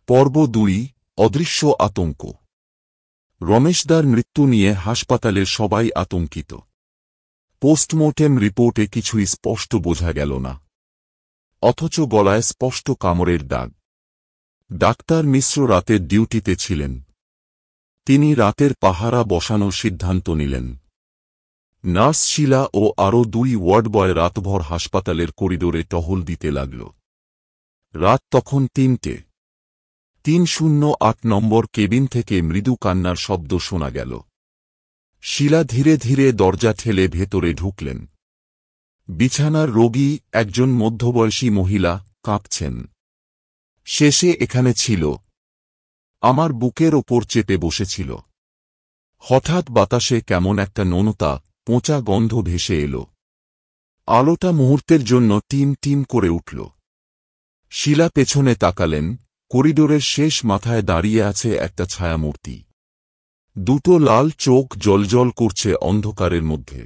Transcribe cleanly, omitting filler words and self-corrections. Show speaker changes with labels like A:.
A: পর্ব ২ অদৃশ্য আতঙ্ক। রমেশদার মৃত্যু নিয়ে হাসপাতালের সবাই আতঙ্কিত। পোস্টমর্টেম রিপোর্টে কিছুই স্পষ্ট বোঝা গেল না, অথচ গলায় স্পষ্ট কামড়ের দাগ। ডাক্তার মিশ্র রাতের ডিউটিতে ছিলেন। তিনি রাতের পাহারা বসানোর সিদ্ধান্ত নিলেন। নার্স শিলা ও আরও ২ ওয়ার্ডবয় রাতভর হাসপাতালের করিডোরে টহল দিতে লাগল। রাত তখন ৩টে। ৩০৮ নম্বর কেবিন থেকে মৃদু কান্নার শব্দ শোনা গেল। শিলা ধীরে ধীরে দরজা ঠেলে ভেতরে ঢুকলেন। বিছানার রোগী, একজন মধ্যবয়সী মহিলা, কাঁপছেন। শেষে এখানে ছিল, আমার বুকের ওপর চেপে বসেছিল। হঠাৎ বাতাসে কেমন একটা নোনতা, পচা গন্ধ ভেসে এল। আলোটা মুহূর্তের জন্য টিম টিম করে উঠল। শিলা পেছনে তাকালেন। করিডোরের শেষ মাথায় দাঁড়িয়ে আছে একটা ছায়ামূর্তি। দুটো লাল চোখ জ্বলজ্বল করছে অন্ধকারের মধ্যে।